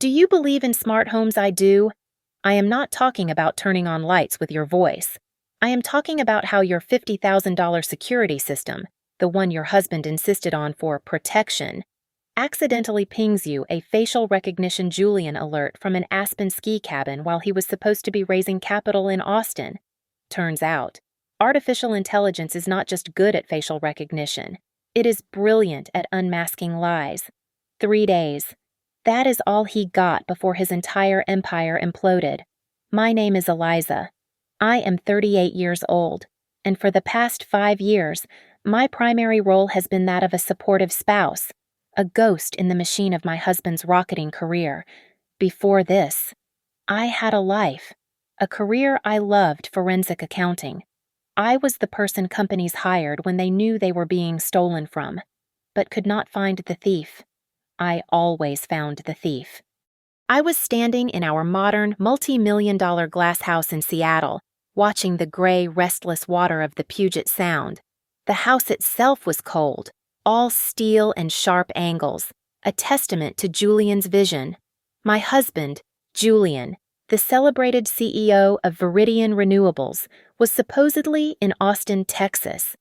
Do you believe in smart homes? I do. I am not talking about turning on lights with your voice. I am talking about how your $50,000 security system, the one your husband insisted on for protection, accidentally pings you a facial recognition Julian alert from an Aspen ski cabin while he was supposed to be raising capital in Austin. Turns out, artificial intelligence is not just good at facial recognition, it is brilliant at unmasking lies. 3 days. That is all he got before his entire empire imploded. My name is Eliza. I am 38 years old, and for the past 5 years, my primary role has been that of a supportive spouse, a ghost in the machine of my husband's rocketing career. Before this, I had a life, a career I loved: forensic accounting. I was the person companies hired when they knew they were being stolen from, but could not find the thief. I always found the thief. I was standing in our modern, multi-million-dollar glass house in Seattle, watching the gray, restless water of the Puget Sound. The house itself was cold, all steel and sharp angles, a testament to Julian's vision. My husband, Julian, the celebrated CEO of Viridian Renewables, was supposedly in Austin, Texas.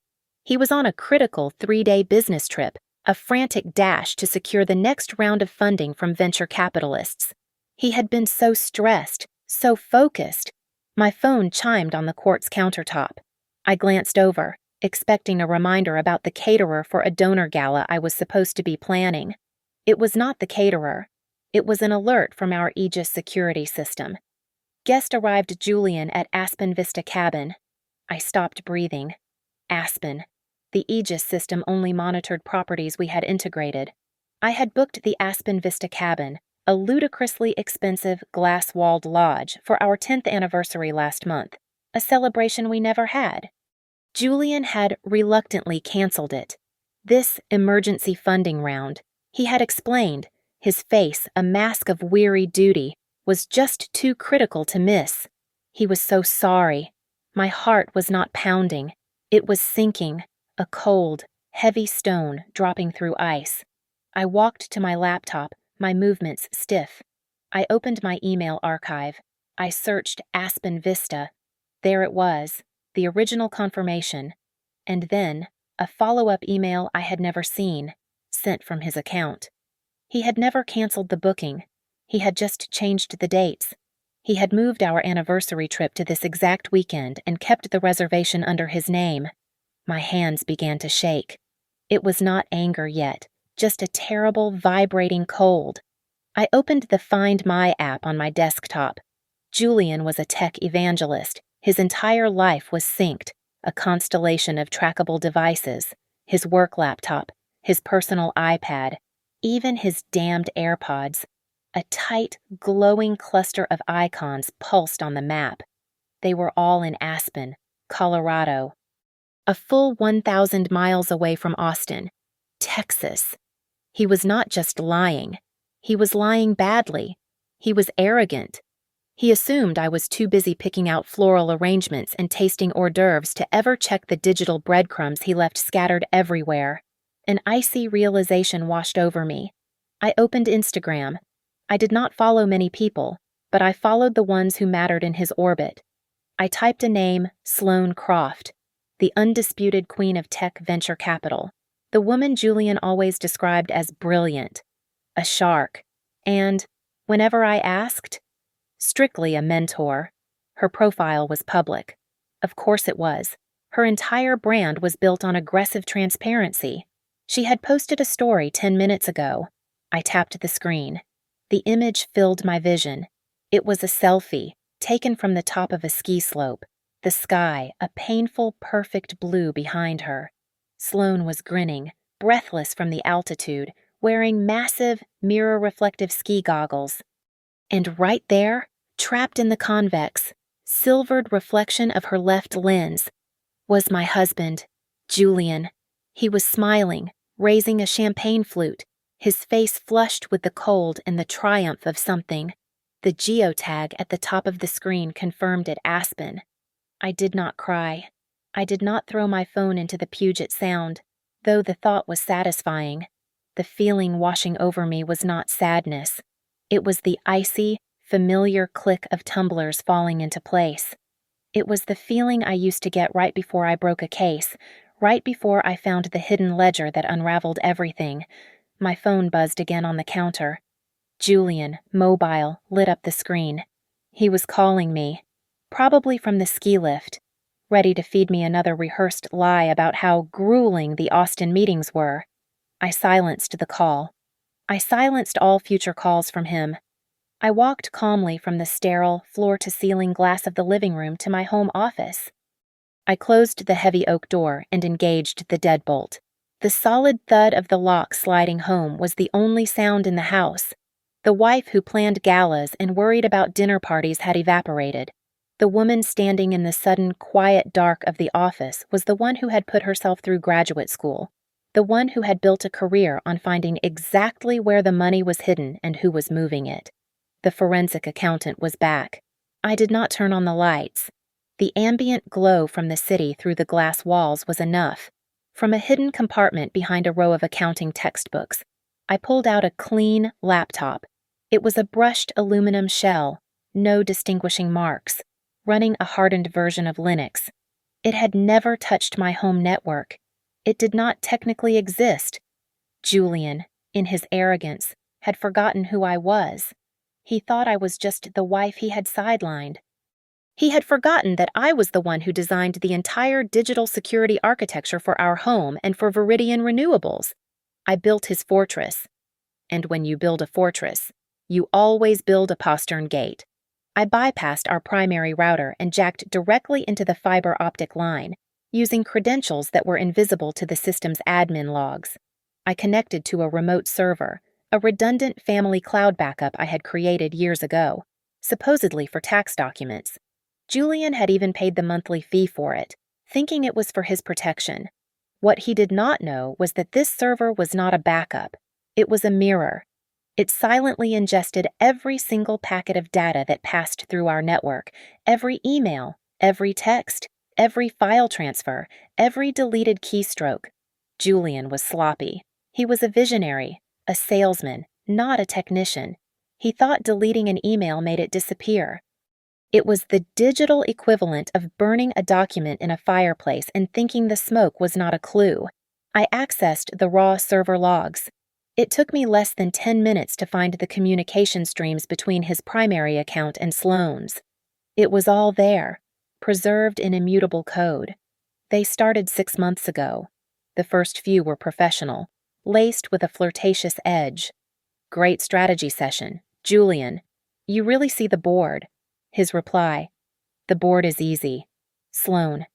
He was on a critical 3-day business trip, a frantic dash to secure the next round of funding from venture capitalists. He had been so stressed, so focused. My phone chimed on the quartz countertop. I glanced over, expecting a reminder about the caterer for a donor gala I was supposed to be planning. It was not the caterer. It was an alert from our Aegis security system. Guest arrived Julian at Aspen Vista Cabin. I stopped breathing. Aspen. The Aegis system only monitored properties we had integrated. I had booked the Aspen Vista Cabin, a ludicrously expensive glass-walled lodge, for our 10th anniversary last month, a celebration we never had. Julian had reluctantly canceled it. This emergency funding round, he had explained, his face a mask of weary duty, was just too critical to miss. He was so sorry. My heart was not pounding. It was sinking. A cold, heavy stone dropping through ice. I walked to my laptop, my movements stiff. I opened my email archive. I searched Aspen Vista. There it was, the original confirmation. And then, a follow-up email I had never seen, sent from his account. He had never canceled the booking. He had just changed the dates. He had moved our anniversary trip to this exact weekend and kept the reservation under his name. My hands began to shake. It was not anger yet, just a terrible, vibrating cold. I opened the Find My app on my desktop. Julian was a tech evangelist. His entire life was synced, a constellation of trackable devices, his work laptop, his personal iPad, even his damned AirPods. A tight, glowing cluster of icons pulsed on the map. They were all in Aspen, Colorado. A full 1,000 miles away from Austin, Texas. He was not just lying. He was lying badly. He was arrogant. He assumed I was too busy picking out floral arrangements and tasting hors d'oeuvres to ever check the digital breadcrumbs he left scattered everywhere. An icy realization washed over me. I opened Instagram. I did not follow many people, but I followed the ones who mattered in his orbit. I typed a name, Sloane Croft, the undisputed queen of tech venture capital, the woman Julian always described as brilliant, a shark, and, whenever I asked, strictly a mentor. Her profile was public. Of course it was. Her entire brand was built on aggressive transparency. She had posted a story 10 minutes ago. I tapped the screen. The image filled my vision. It was a selfie, taken from the top of a ski slope. The sky, a painful, perfect blue behind her. Sloane was grinning, breathless from the altitude, wearing massive, mirror-reflective ski goggles. And right there, trapped in the convex, silvered reflection of her left lens, was my husband, Julian. He was smiling, raising a champagne flute, his face flushed with the cold and the triumph of something. The geotag at the top of the screen confirmed it: Aspen. I did not cry. I did not throw my phone into the Puget Sound, though the thought was satisfying. The feeling washing over me was not sadness. It was the icy, familiar click of tumblers falling into place. It was the feeling I used to get right before I broke a case, right before I found the hidden ledger that unraveled everything. My phone buzzed again on the counter. Julian, mobile, lit up the screen. He was calling me, probably from the ski lift, ready to feed me another rehearsed lie about how grueling the Austin meetings were. I silenced the call. I silenced all future calls from him. I walked calmly from the sterile, floor-to-ceiling glass of the living room to my home office. I closed the heavy oak door and engaged the deadbolt. The solid thud of the lock sliding home was the only sound in the house. The wife who planned galas and worried about dinner parties had evaporated. The woman standing in the sudden, quiet dark of the office was the one who had put herself through graduate school, the one who had built a career on finding exactly where the money was hidden and who was moving it. The forensic accountant was back. I did not turn on the lights. The ambient glow from the city through the glass walls was enough. From a hidden compartment behind a row of accounting textbooks, I pulled out a clean laptop. It was a brushed aluminum shell, no distinguishing marks, running a hardened version of Linux. It had never touched my home network. It did not technically exist. Julian, in his arrogance, had forgotten who I was. He thought I was just the wife he had sidelined. He had forgotten that I was the one who designed the entire digital security architecture for our home and for Viridian Renewables. I built his fortress. And when you build a fortress, you always build a postern gate. I bypassed our primary router and jacked directly into the fiber optic line, using credentials that were invisible to the system's admin logs. I connected to a remote server, a redundant family cloud backup I had created years ago, supposedly for tax documents. Julian had even paid the monthly fee for it, thinking it was for his protection. What he did not know was that this server was not a backup. It was a mirror. It silently ingested every single packet of data that passed through our network, every email, every text, every file transfer, every deleted keystroke. Julian was sloppy. He was a visionary, a salesman, not a technician. He thought deleting an email made it disappear. It was the digital equivalent of burning a document in a fireplace and thinking the smoke was not a clue. I accessed the raw server logs. It took me less than 10 minutes to find the communication streams between his primary account and Sloane's. It was all there, preserved in immutable code. They started 6 months ago. The first few were professional, laced with a flirtatious edge. Great strategy session. Julian, you really see the board. His reply, the board is easy. Sloane,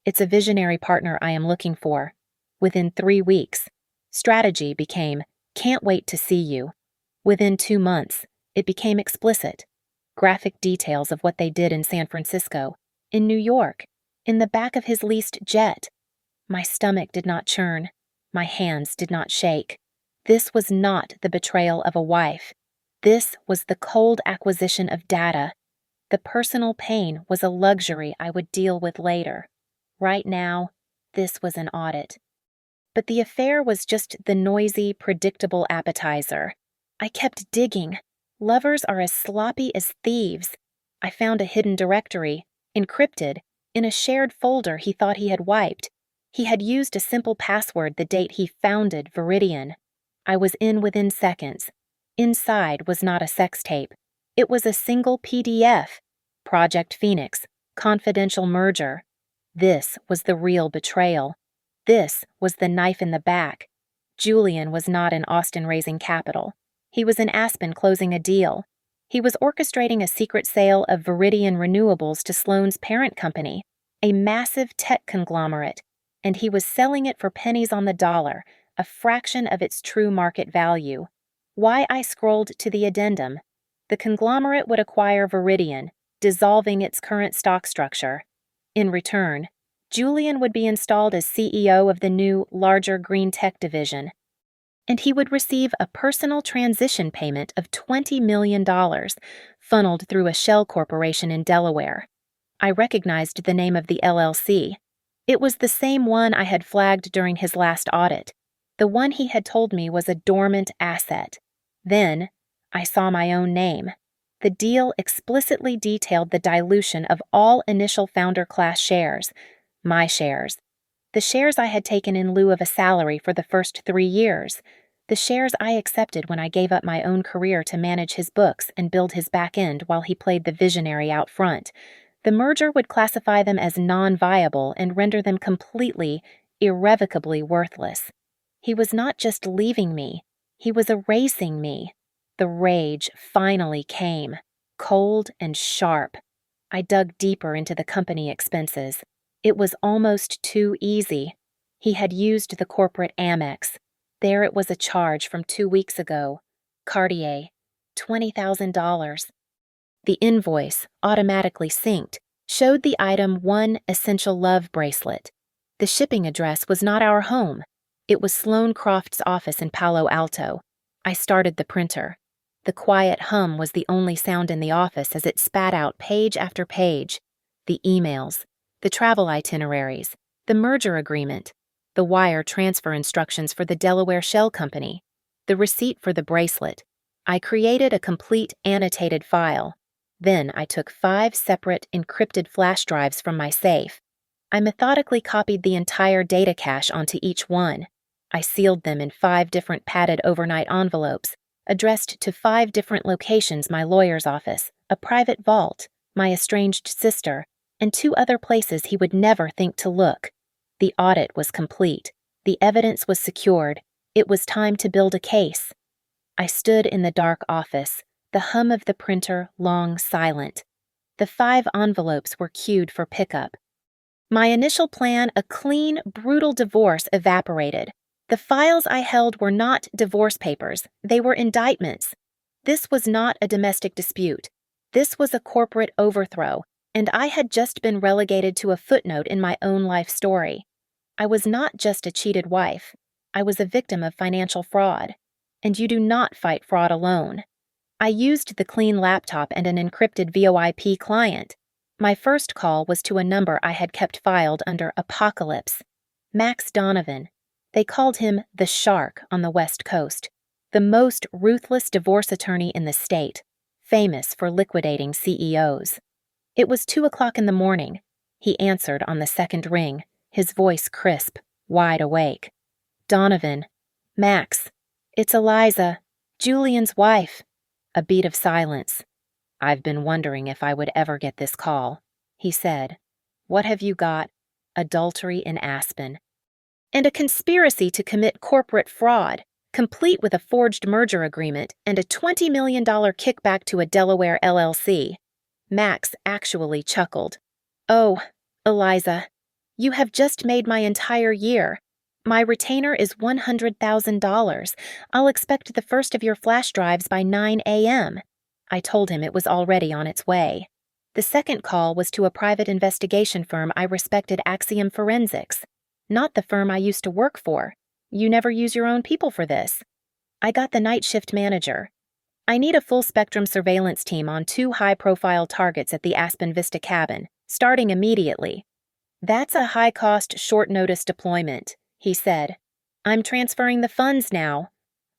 it's a visionary partner I am looking for. Within 3 weeks, strategy became, can't wait to see you. Within 2 months, it became explicit. Graphic details of what they did in San Francisco, in New York, in the back of his leased jet. My stomach did not churn. My hands did not shake. This was not the betrayal of a wife. This was the cold acquisition of data. The personal pain was a luxury I would deal with later. Right now, this was an audit. But the affair was just the noisy, predictable appetizer. I kept digging. Lovers are as sloppy as thieves. I found a hidden directory, encrypted, in a shared folder he thought he had wiped. He had used a simple password the date he founded Viridian. I was in within seconds. Inside was not a sex tape. It was a single PDF. Project Phoenix, confidential merger. This was the real betrayal. This was the knife in the back. Julian was not in Austin raising capital. He was in Aspen closing a deal. He was orchestrating a secret sale of Viridian Renewables to Sloane's parent company, a massive tech conglomerate, and he was selling it for pennies on the dollar, a fraction of its true market value. Why I scrolled to the addendum. The conglomerate would acquire Viridian, dissolving its current stock structure. In return, Julian would be installed as CEO of the new, larger green tech division, and he would receive a personal transition payment of $20 million, funneled through a shell corporation in Delaware. I recognized the name of the LLC. It was the same one I had flagged during his last audit, the one he had told me was a dormant asset. Then, I saw my own name. The deal explicitly detailed the dilution of all initial founder class shares, my shares, the shares I had taken in lieu of a salary for the first 3 years, the shares I accepted when I gave up my own career to manage his books and build his back end while he played the visionary out front. The merger would classify them as non-viable and render them completely, irrevocably worthless. He was not just leaving me, he was erasing me. The rage finally came, cold and sharp. I dug deeper into the company expenses. It was almost too easy. He had used the corporate Amex. There it was, a charge from 2 weeks ago. Cartier, $20,000. The invoice, automatically synced, showed the item One Essential Love bracelet. The shipping address was not our home. It was Sloane Croft's office in Palo Alto. I started the printer. The quiet hum was the only sound in the office as it spat out page after page. The emails, the travel itineraries, the merger agreement, the wire transfer instructions for the Delaware Shell Company, the receipt for the bracelet. I created a complete annotated file. Then I took 5 separate encrypted flash drives from my safe. I methodically copied the entire data cache onto each one. I sealed them in 5 different padded overnight envelopes, addressed to 5 different locations: my lawyer's office, a private vault, my estranged sister, and 2 other places he would never think to look. The audit was complete. The evidence was secured. It was time to build a case. I stood in the dark office, the hum of the printer long silent. The 5 envelopes were queued for pickup. My initial plan, a clean, brutal divorce, evaporated. The files I held were not divorce papers, they were indictments. This was not a domestic dispute. This was a corporate overthrow, and I had just been relegated to a footnote in my own life story. I was not just a cheated wife. I was a victim of financial fraud. And you do not fight fraud alone. I used the clean laptop and an encrypted VoIP client. My first call was to a number I had kept filed under Apocalypse. Max Donovan. They called him the Shark on the West Coast, the most ruthless divorce attorney in the state, famous for liquidating CEOs. It was 2:00 in the morning. He answered on the second ring, his voice crisp, wide awake. Donovan. Max. It's Eliza, Julian's wife. A beat of silence. I've been wondering if I would ever get this call, he said. What have you got? Adultery in Aspen. And a conspiracy to commit corporate fraud, complete with a forged merger agreement and a $20 million kickback to a Delaware LLC. Max actually chuckled. Oh, Eliza, you have just made my entire year. My retainer is $100,000. I'll expect the first of your flash drives by 9 a.m. I told him it was already on its way. The second call was to a private investigation firm I respected, Axiom Forensics. Not the firm I used to work for. You never use your own people for this. I got the night shift manager. I need a full-spectrum surveillance team on 2 high-profile targets at the Aspen Vista cabin, starting immediately. That's a high-cost, short-notice deployment, he said. I'm transferring the funds now.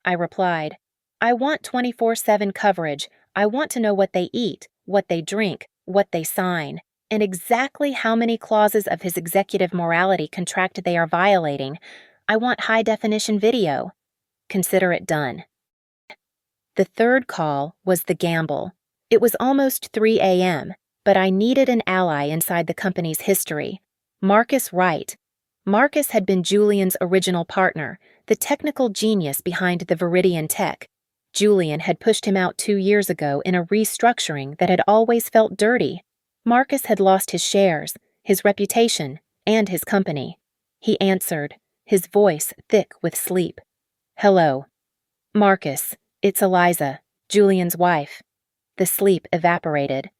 I replied, I want 24/7 coverage. I want to know what they eat, what they drink, what they sign, and exactly how many clauses of his executive morality contract they are violating. I want high-definition video. Consider it done. The third call was the gamble. It was almost 3 a.m., but I needed an ally inside the company's history. Marcus Wright. Marcus had been Julian's original partner, the technical genius behind the Viridian tech. Julian had pushed him out 2 years ago in a restructuring that had always felt dirty. Marcus had lost his shares, his reputation, and his company. He answered, his voice thick with sleep. Hello. Marcus, it's Eliza, Julian's wife. The sleep evaporated.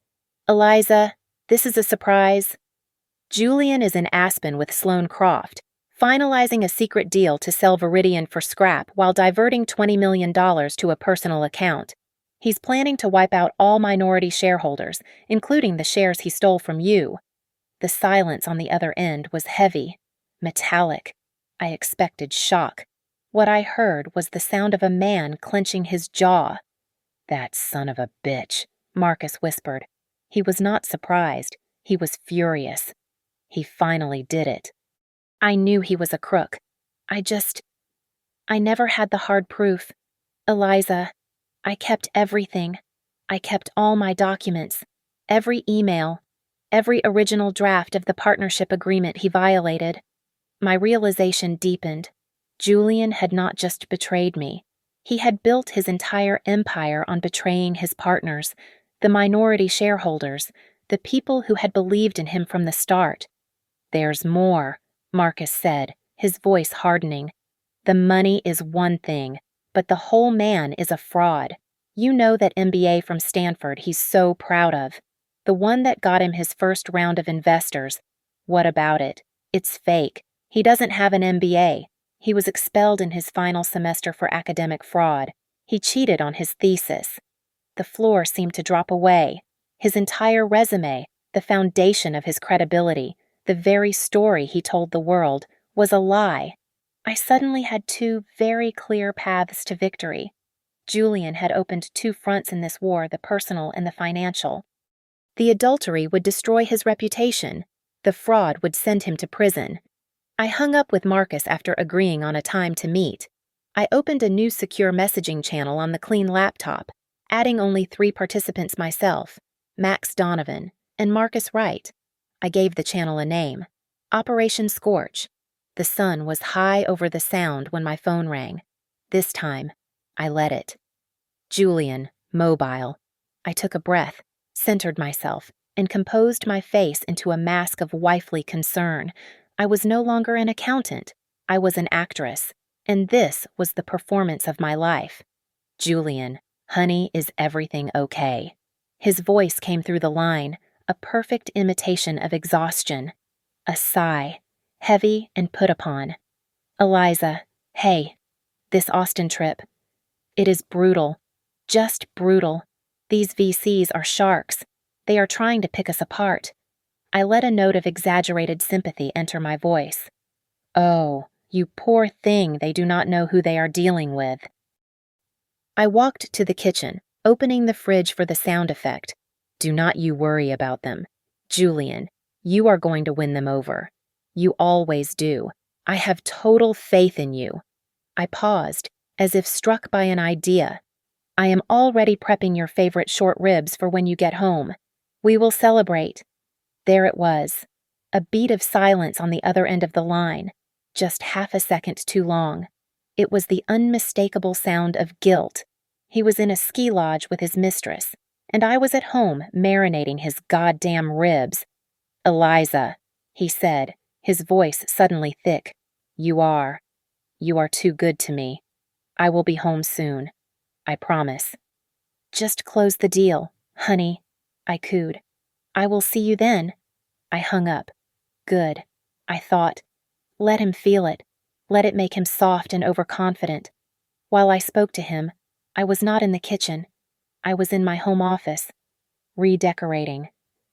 Eliza, this is a surprise. Julian is in Aspen with Sloane Croft, finalizing a secret deal to sell Viridian for scrap while diverting $20 million to a personal account. He's planning to wipe out all minority shareholders, including the shares he stole from you. The silence on the other end was heavy, metallic. I expected shock. What I heard was the sound of a man clenching his jaw. That son of a bitch, Marcus whispered. He was not surprised. He was furious. He finally did it. I knew he was a crook. I never had the hard proof. Eliza, I kept everything. I kept all my documents, every email, every original draft of the partnership agreement he violated. My realization deepened. Julian had not just betrayed me. He had built his entire empire on betraying his partners, the minority shareholders, the people who had believed in him from the start. There's more, Marcus said, his voice hardening. The money is one thing, but the whole man is a fraud. You know that MBA from Stanford he's so proud of. The one that got him his first round of investors. What about it? It's fake. He doesn't have an MBA. He was expelled in his final semester for academic fraud. He cheated on his thesis. The floor seemed to drop away. His entire resume, the foundation of his credibility, the very story he told the world, was a lie. I suddenly had two very clear paths to victory. Julian had opened two fronts in this war, the personal and the financial. The adultery would destroy his reputation. The fraud would send him to prison. I hung up with Marcus after agreeing on a time to meet. I opened a new secure messaging channel on the clean laptop, adding only 3 participants myself, Max Donovan and Marcus Wright. I gave the channel a name, Operation Scorch. The sun was high over the sound when my phone rang. This time, I let it. Julian, mobile. I took a breath, centered myself, and composed my face into a mask of wifely concern. I was no longer an accountant. I was an actress, and this was the performance of my life. Julian, honey, is everything okay? His voice came through the line, a perfect imitation of exhaustion. A sigh, heavy and put upon. Eliza, hey, this Austin trip. It is brutal. Just brutal. These VCs are sharks. They are trying to pick us apart. I let a note of exaggerated sympathy enter my voice. Oh, you poor thing, they do not know who they are dealing with. I walked to the kitchen, opening the fridge for the sound effect. Do not you worry about them. Julian, you are going to win them over. You always do. I have total faith in you. I paused, as if struck by an idea. I am already prepping your favorite short ribs for when you get home. We will celebrate. There it was. A beat of silence on the other end of the line, just half a second too long. It was the unmistakable sound of guilt. He was in a ski lodge with his mistress, and I was at home marinating his goddamn ribs. Eliza, he said, his voice suddenly thick. You are too good to me. I will be home soon. I promise. Just close the deal, honey, I cooed. I will see you then. I hung up. Good, I thought. Let him feel it. Let it make him soft and overconfident. While I spoke to him, I was not in the kitchen. I was in my home office, redecorating.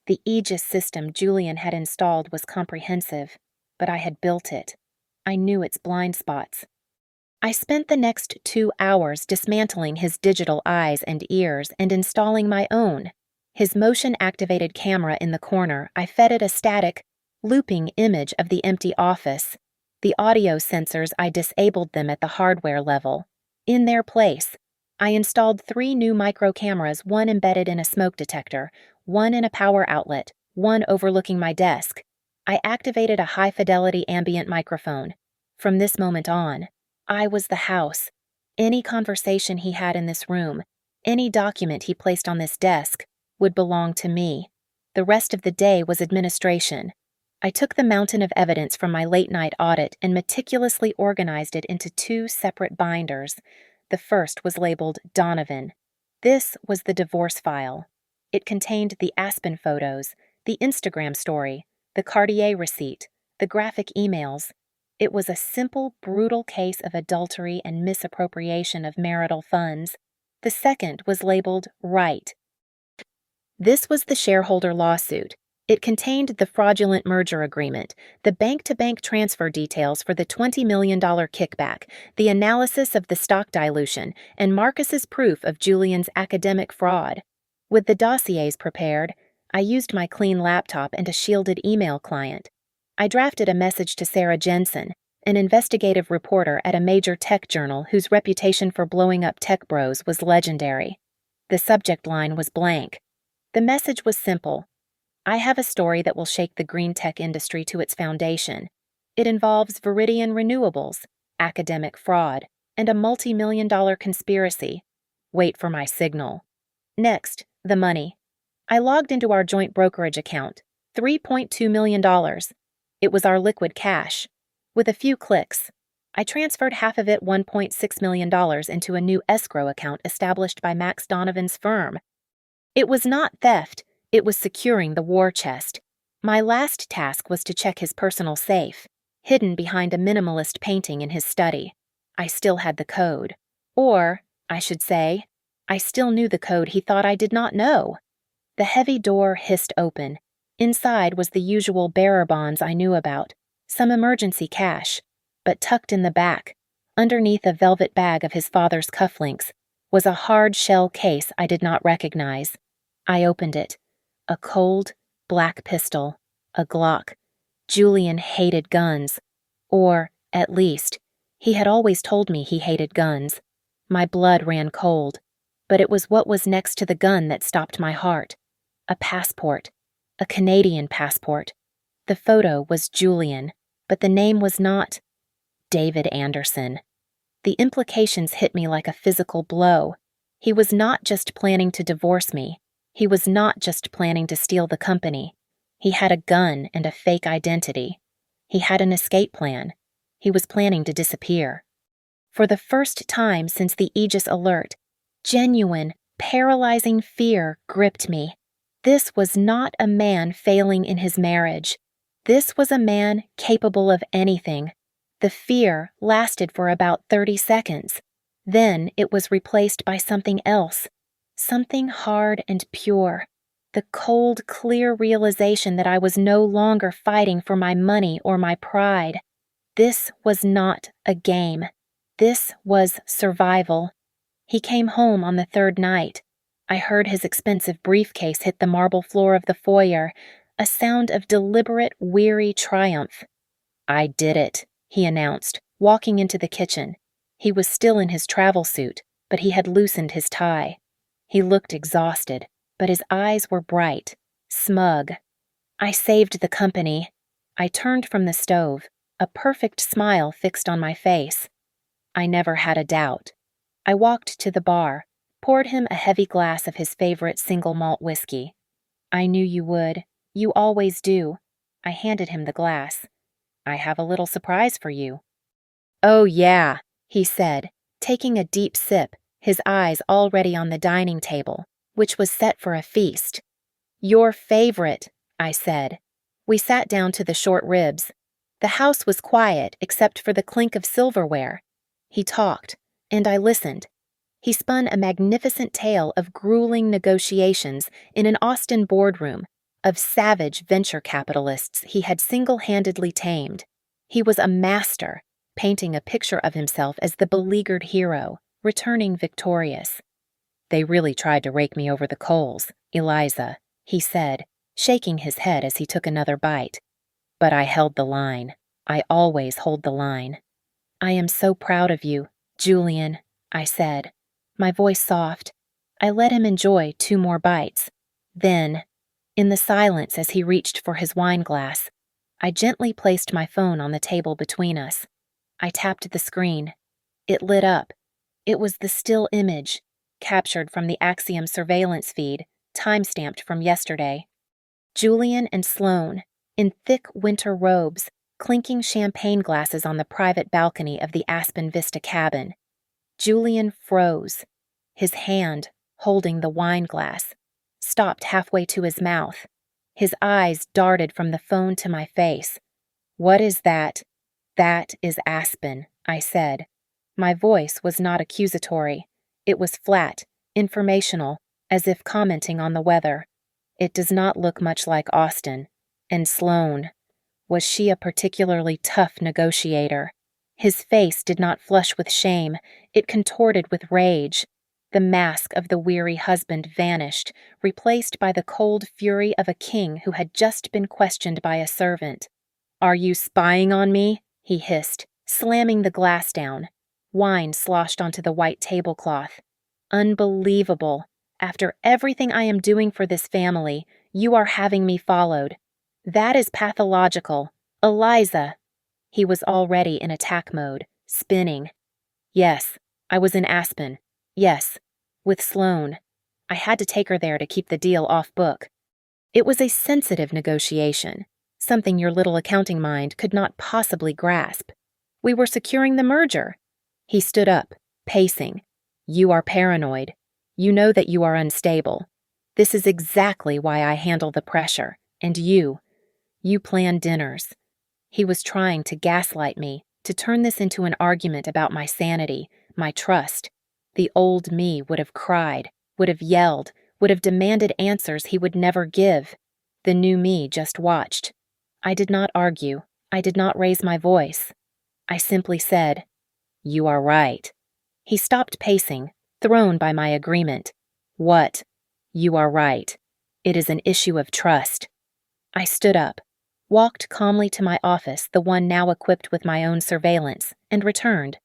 The Aegis system Julian had installed was comprehensive, but I had built it. I knew its blind spots. I spent the next 2 hours dismantling his digital eyes and ears and installing my own. His motion-activated camera in the corner, I fed it a static, looping image of the empty office. The audio sensors, I disabled them at the hardware level. In their place, I installed 3 new micro cameras, one embedded in a smoke detector, one in a power outlet, one overlooking my desk. I activated a high-fidelity ambient microphone. From this moment on, I was the house. Any conversation he had in this room, any document he placed on this desk, would belong to me. The rest of the day was administration. I took the mountain of evidence from my late-night audit and meticulously organized it into 2 separate binders. The first was labeled Donovan. This was the divorce file. It contained the Aspen photos, the Instagram story, the Cartier receipt, the graphic emails. It was a simple, brutal case of adultery and misappropriation of marital funds. The second was labeled Right. This was the shareholder lawsuit. It contained the fraudulent merger agreement, the bank-to-bank transfer details for the $20 million kickback, the analysis of the stock dilution, and Marcus's proof of Julian's academic fraud. With the dossiers prepared, I used my clean laptop and a shielded email client. I drafted a message to Sarah Jensen, an investigative reporter at a major tech journal whose reputation for blowing up tech bros was legendary. The subject line was blank. The message was simple. I have a story that will shake the green tech industry to its foundation. It involves Viridian Renewables, academic fraud, and a multi-million-dollar conspiracy. Wait for my signal. Next, the money. I logged into our joint brokerage account, $3.2 million. It was our liquid cash. With a few clicks, I transferred half of it, $1.6 million, into a new escrow account established by Max Donovan's firm. It was not theft. It was securing the war chest. My last task was to check his personal safe, hidden behind a minimalist painting in his study. I still had the code. Or, I should say, I still knew the code he thought I did not know. The heavy door hissed open. Inside was the usual bearer bonds I knew about, some emergency cash, but tucked in the back, underneath a velvet bag of his father's cufflinks, was a hard shell case I did not recognize. I opened it. A cold, black pistol, a Glock. Julian hated guns. Or, at least, he had always told me he hated guns. My blood ran cold, but it was what was next to the gun that stopped my heart. A passport. A Canadian passport. The photo was Julian, but the name was not David Anderson. The implications hit me like a physical blow. He was not just planning to divorce me. He was not just planning to steal the company. He had a gun and a fake identity. He had an escape plan. He was planning to disappear. For the first time since the Aegis alert, genuine, paralyzing fear gripped me. This was not a man failing in his marriage. This was a man capable of anything. The fear lasted for about 30 seconds. Then it was replaced by something else. Something hard and pure. The cold, clear realization that I was no longer fighting for my money or my pride. This was not a game. This was survival. He came home on the third night. I heard his expensive briefcase hit the marble floor of the foyer, a sound of deliberate, weary triumph. "I did it," he announced, walking into the kitchen. He was still in his travel suit, but he had loosened his tie. He looked exhausted, but his eyes were bright, smug. "I saved the company." I turned from the stove, a perfect smile fixed on my face. I never had a doubt. I walked to the bar, poured him a heavy glass of his favorite single malt whiskey. "I knew you would. You always do." I handed him the glass. "I have a little surprise for you." "Oh, yeah," he said, taking a deep sip, his eyes already on the dining table, which was set for a feast. "Your favorite," I said. We sat down to the short ribs. The house was quiet except for the clink of silverware. He talked, and I listened. He spun a magnificent tale of grueling negotiations in an Austin boardroom, of savage venture capitalists he had single-handedly tamed. He was a master, painting a picture of himself as the beleaguered hero, returning victorious. "They really tried to rake me over the coals, Eliza," he said, shaking his head as he took another bite. "But I held the line. I always hold the line." "I am so proud of you, Julian," I said, my voice soft. I let him enjoy 2 more bites. Then, in the silence as he reached for his wine glass, I gently placed my phone on the table between us. I tapped the screen. It lit up. It was the still image, captured from the Axiom surveillance feed, time-stamped from yesterday. Julian and Sloane, in thick winter robes, clinking champagne glasses on the private balcony of the Aspen Vista cabin. Julian froze. His hand, holding the wine glass, stopped halfway to his mouth. His eyes darted from the phone to my face. "What is that?" "That is Aspen," I said. My voice was not accusatory. It was flat, informational, as if commenting on the weather. It does not look much like Austin. And Sloane. Was she a particularly tough negotiator? His face did not flush with shame, it contorted with rage. The mask of the weary husband vanished, replaced by the cold fury of a king who had just been questioned by a servant. "Are you spying on me?" he hissed, slamming the glass down. Wine sloshed onto the white tablecloth. "Unbelievable. After everything I am doing for this family, you are having me followed. That is pathological. Eliza!" He was already in attack mode, spinning. "Yes, I was in Aspen. Yes, with Sloane. I had to take her there to keep the deal off book. It was a sensitive negotiation, something your little accounting mind could not possibly grasp. We were securing the merger." He stood up, pacing. "You are paranoid. You know that you are unstable. This is exactly why I handle the pressure. And you plan dinners." He was trying to gaslight me, to turn this into an argument about my sanity, my trust. The old me would have cried, would have yelled, would have demanded answers he would never give. The new me just watched. I did not argue. I did not raise my voice. I simply said, "You are right." He stopped pacing, thrown by my agreement. "What?" "You are right. It is an issue of trust." I stood up, walked calmly to my office, the one now equipped with my own surveillance, and returned.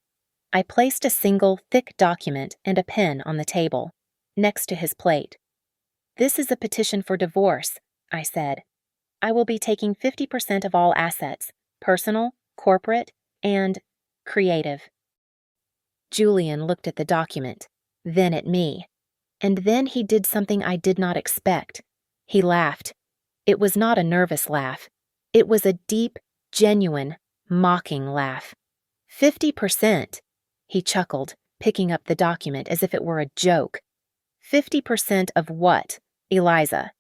I placed a single, thick document and a pen on the table, next to his plate. "This is a petition for divorce," I said. "I will be taking 50% of all assets, personal, corporate, and creative." Julian looked at the document, then at me. And then he did something I did not expect. He laughed. It was not a nervous laugh. It was a deep, genuine, mocking laugh. 50%, he chuckled, picking up the document as if it were a joke. 50% of what, Eliza?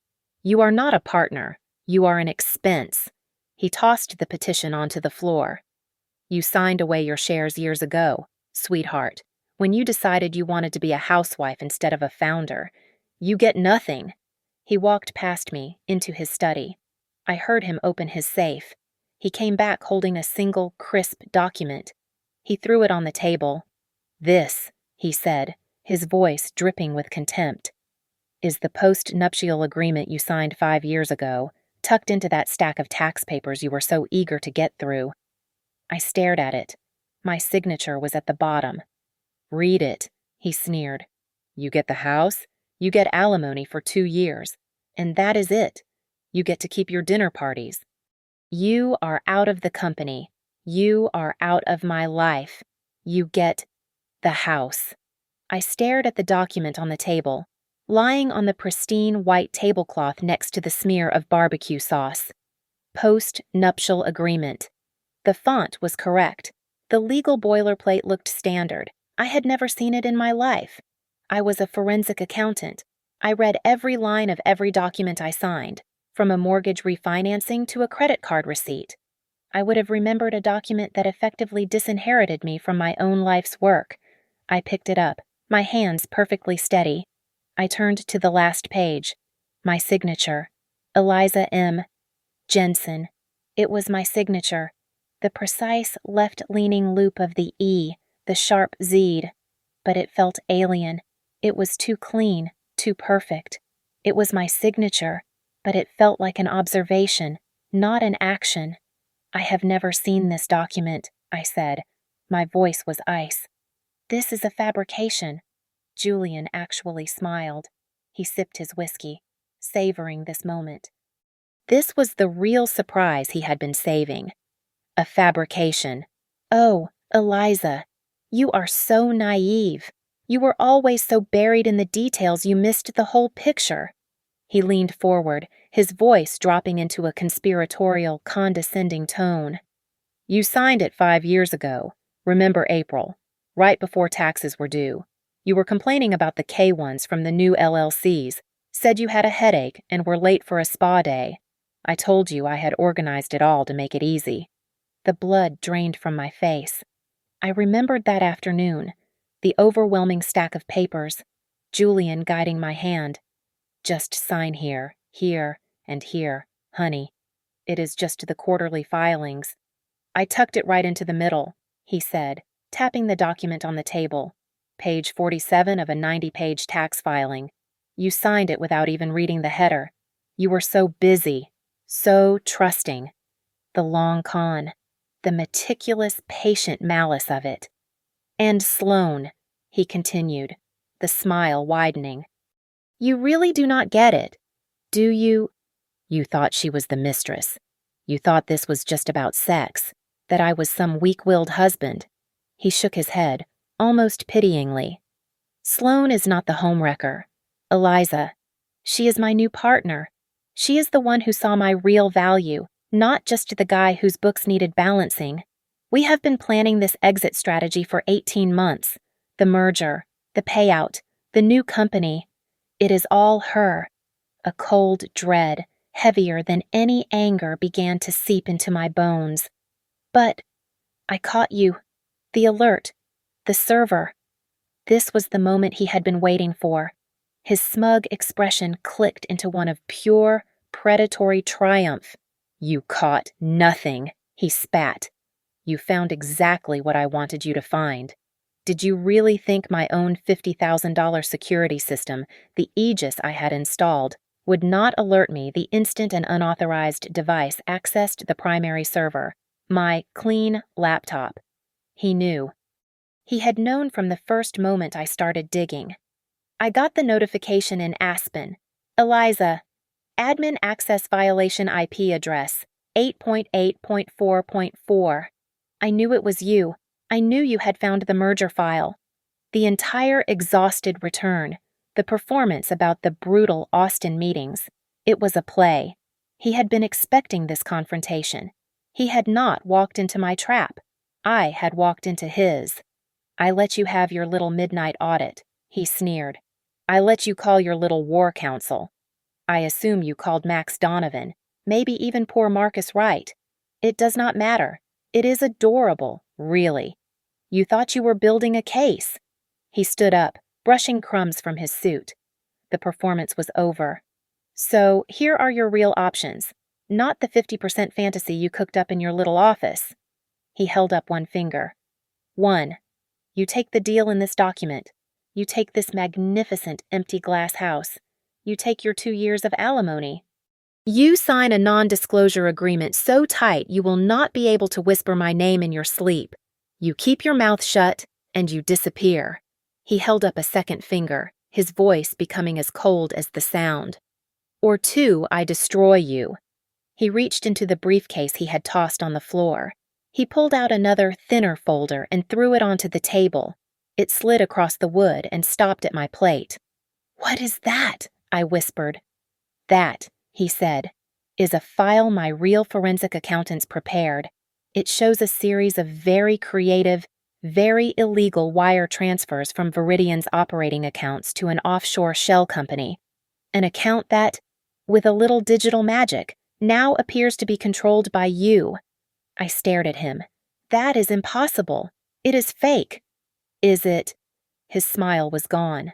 You are not a partner. You are an expense. He tossed the petition onto the floor. You signed away your shares years ago, sweetheart, when you decided you wanted to be a housewife instead of a founder. You get nothing. He walked past me, into his study. I heard him open his safe. He came back holding a single, crisp document. He threw it on the table. "This," he said, his voice dripping with contempt, "is the post-nuptial agreement you signed 5 years ago, tucked into that stack of tax papers you were so eager to get through." I stared at it. My signature was at the bottom. "Read it," he sneered. "You get the house, you get alimony for 2 years, and that is it. You get to keep your dinner parties. You are out of the company. You are out of my life. You get the house." I stared at the document on the table, lying on the pristine white tablecloth next to the smear of barbecue sauce. Post-nuptial agreement. The font was correct. The legal boilerplate looked standard. I had never seen it in my life. I was a forensic accountant. I read every line of every document I signed, from a mortgage refinancing to a credit card receipt. I would have remembered a document that effectively disinherited me from my own life's work. I picked it up, my hands perfectly steady. I turned to the last page. My signature. Eliza M. Jensen. It was my signature. The precise left-leaning loop of the E, the sharp Z'd. But it felt alien. It was too clean, too perfect. It was my signature, but it felt like an observation, not an action. "I have never seen this document," I said. My voice was ice. "This is a fabrication." Julian actually smiled. He sipped his whiskey, savoring this moment. This was the real surprise he had been saving. A fabrication. Oh, Eliza, you are so naive. You were always so buried in the details you missed the whole picture. He leaned forward, his voice dropping into a conspiratorial, condescending tone. "You signed it 5 years ago. Remember April, right before taxes were due. You were complaining about the K-1s from the new LLCs, said you had a headache and were late for a spa day. I told you I had organized it all to make it easy." The blood drained from my face. I remembered that afternoon, the overwhelming stack of papers, Julian guiding my hand. "Just sign here," Here and here, honey. It is just the quarterly filings. I tucked it right into the middle, he said, tapping the document on the table. Page 47 of a 90-page tax filing. You signed it without even reading the header. You were so busy, so trusting. The long con, the meticulous, patient malice of it. And Sloane, he continued, the smile widening. You really do not get it, do you? You thought she was the mistress. You thought this was just about sex, that I was some weak-willed husband. He shook his head, almost pityingly. Sloane is not the homewrecker. Eliza. She is my new partner. She is the one who saw my real value, not just the guy whose books needed balancing. We have been planning this exit strategy for 18 months. The merger, the payout, the new company. It is all her. A cold dread, heavier than any anger, began to seep into my bones. But I caught you. The alert. The server. This was the moment he had been waiting for. His smug expression clicked into one of pure, predatory triumph. You caught nothing, he spat. You found exactly what I wanted you to find. Did you really think my own $50,000 security system, the Aegis I had installed, would not alert me the instant an unauthorized device accessed the primary server, my clean laptop? He knew. He had known from the first moment I started digging. I got the notification in Aspen. Eliza, admin access violation IP address, 8.8.4.4. I knew it was you. I knew you had found the merger file. The entire exhausted return, the performance about the brutal Austin meetings. It was a play. He had been expecting this confrontation. He had not walked into my trap. I had walked into his. I let you have your little midnight audit, he sneered. I let you call your little war council. I assume you called Max Donovan, maybe even poor Marcus Wright. It does not matter. It is adorable, really. You thought you were building a case. He stood up, brushing crumbs from his suit. The performance was over. So here are your real options, not the 50% fantasy you cooked up in your little office. He held up one finger. 1. You take the deal in this document. You take this magnificent empty glass house. You take your 2 years of alimony. You sign a non-disclosure agreement so tight you will not be able to whisper my name in your sleep. You keep your mouth shut, and you disappear. He held up a second finger, his voice becoming as cold as the sound. Or 2, I destroy you. He reached into the briefcase he had tossed on the floor. He pulled out another, thinner folder and threw it onto the table. It slid across the wood and stopped at my plate. What is that? I whispered. That, he said, is a file my real forensic accountants prepared. It shows a series of very creative, very illegal wire transfers from Viridian's operating accounts to an offshore shell company. An account that, with a little digital magic, now appears to be controlled by you. I stared at him. That is impossible. It is fake. Is it? His smile was gone.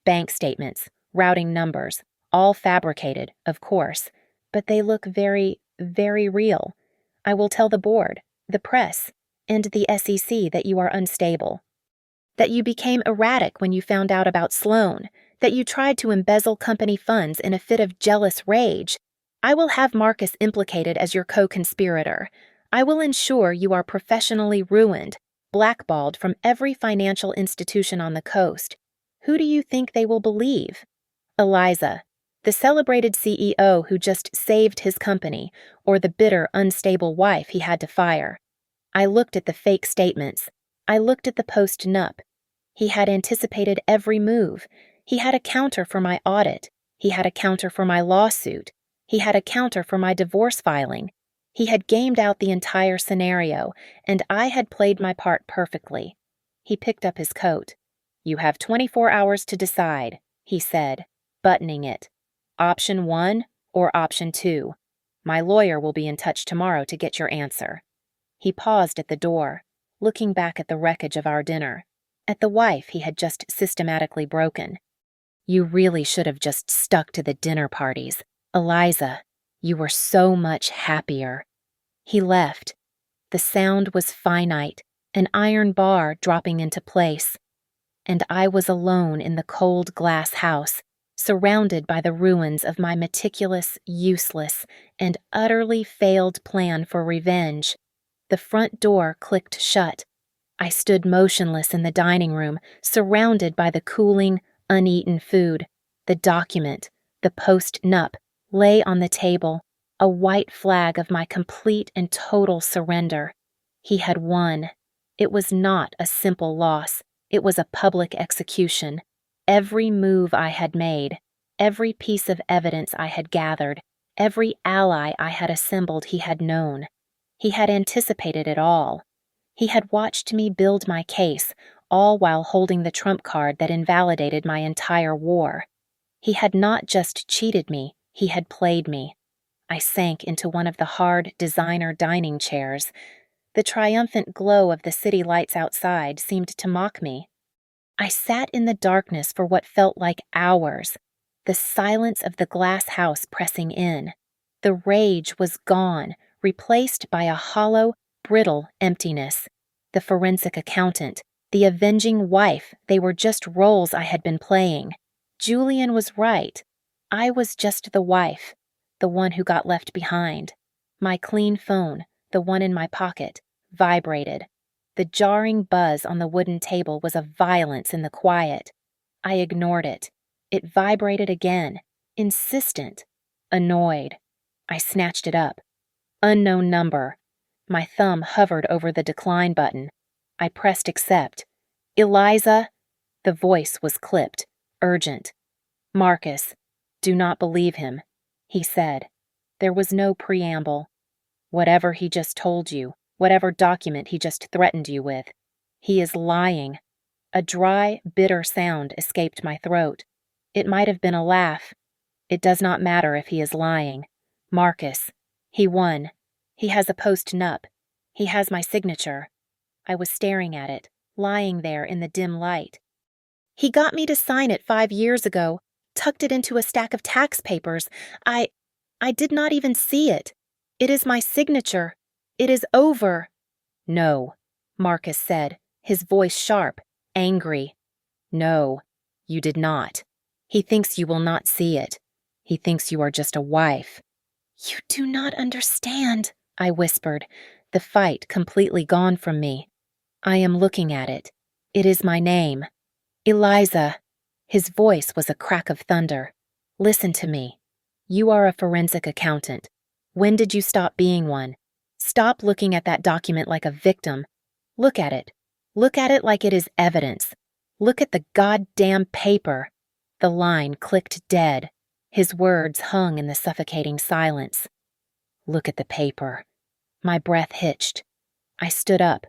Bank statements, routing numbers, all fabricated, of course, but they look very, very real. I will tell the board, the press, and the SEC that you are unstable. That you became erratic when you found out about Sloane, that you tried to embezzle company funds in a fit of jealous rage. I will have Marcus implicated as your co-conspirator. I will ensure you are professionally ruined, blackballed from every financial institution on the coast. Who do you think they will believe? Eliza, the celebrated CEO who just saved his company, or the bitter, unstable wife he had to fire? I looked at the fake statements. I looked at the post-nup. He had anticipated every move. He had a counter for my audit. He had a counter for my lawsuit. He had a counter for my divorce filing. He had gamed out the entire scenario, and I had played my part perfectly. He picked up his coat. You have 24 hours to decide, he said, buttoning it. Option 1 or option 2. My lawyer will be in touch tomorrow to get your answer. He paused at the door, looking back at the wreckage of our dinner, at the wife he had just systematically broken. You really should have just stuck to the dinner parties, Eliza, you were so much happier. He left. The sound was finite, an iron bar dropping into place. And I was alone in the cold glass house, surrounded by the ruins of my meticulous, useless, and utterly failed plan for revenge. The front door clicked shut. I stood motionless in the dining room, surrounded by the cooling, uneaten food. The document, the post-nup, lay on the table, a white flag of my complete and total surrender. He had won. It was not a simple loss. It was a public execution. Every move I had made, every piece of evidence I had gathered, every ally I had assembled he had known. He had anticipated it all. He had watched me build my case, all while holding the trump card that invalidated my entire war. He had not just cheated me, he had played me. I sank into one of the hard designer dining chairs. The triumphant glow of the city lights outside seemed to mock me. I sat in the darkness for what felt like hours, the silence of the glass house pressing in. The rage was gone, replaced by a hollow, brittle emptiness. The forensic accountant, the avenging wife, they were just roles I had been playing. Julian was right. I was just the wife, the one who got left behind. My clean phone, the one in my pocket, vibrated. The jarring buzz on the wooden table was a violence in the quiet. I ignored it. It vibrated again, insistent, annoyed. I snatched it up. Unknown number. My thumb hovered over the decline button. I pressed accept. Eliza? The voice was clipped, urgent. Marcus, do not believe him, he said. There was no preamble. Whatever he just told you, whatever document he just threatened you with, he is lying. A dry, bitter sound escaped my throat. It might have been a laugh. It does not matter if he is lying. Marcus, he won. He has a post-nup. He has my signature. I was staring at it, lying there in the dim light. He got me to sign it 5 years ago, tucked it into a stack of tax papers. I did not even see it. It is my signature. It is over. No, Marcus said, his voice sharp, angry. No, you did not. He thinks you will not see it. He thinks you are just a wife. You do not understand, I whispered, the fight completely gone from me. I am looking at it. It is my name. Eliza. His voice was a crack of thunder. Listen to me. You are a forensic accountant. When did you stop being one? Stop looking at that document like a victim. Look at it. Look at it like it is evidence. Look at the goddamn paper. The line clicked dead. His words hung in the suffocating silence. Look at the paper. My breath hitched. I stood up.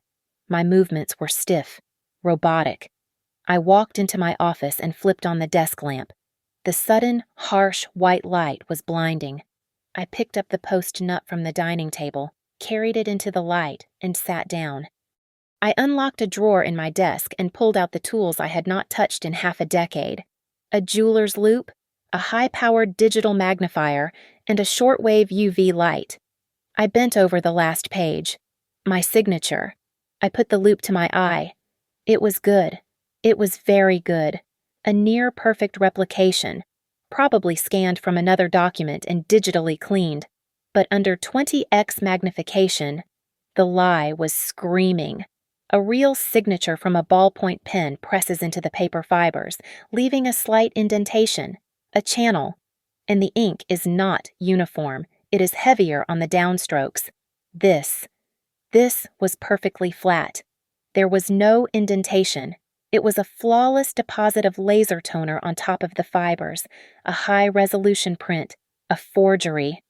My movements were stiff, robotic. I walked into my office and flipped on the desk lamp. The sudden, harsh white light was blinding. I picked up the post-nup from the dining table, carried it into the light, and sat down. I unlocked a drawer in my desk and pulled out the tools I had not touched in half a decade. A jeweler's loupe, a high-powered digital magnifier, and a shortwave UV light. I bent over the last page. My signature. I put the loupe to my eye. It was good. It was very good. A near-perfect replication, probably scanned from another document and digitally cleaned. But under 20x magnification, the lie was screaming. A real signature from a ballpoint pen presses into the paper fibers, leaving a slight indentation, a channel. And the ink is not uniform. It is heavier on the downstrokes. This was perfectly flat. There was no indentation. It was a flawless deposit of laser toner on top of the fibers, a high-resolution print, a forgery.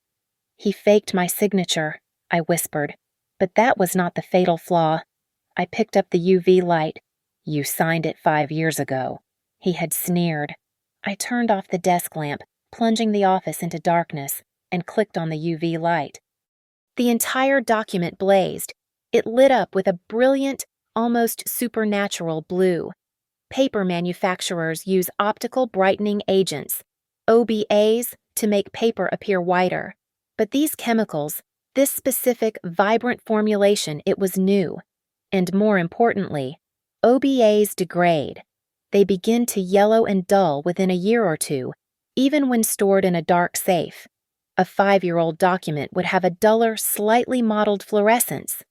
He faked my signature, I whispered, but that was not the fatal flaw. I picked up the UV light. You signed it 5 years ago. He had sneered. I turned off the desk lamp, plunging the office into darkness, and clicked on the UV light. The entire document blazed. It lit up with a brilliant, almost supernatural blue. Paper manufacturers use optical brightening agents, OBAs, to make paper appear whiter. But these chemicals, this specific, vibrant formulation, it was new. And more importantly, OBAs degrade. They begin to yellow and dull within a year or two, even when stored in a dark safe. A 5-year-old document would have a duller, slightly mottled fluorescence.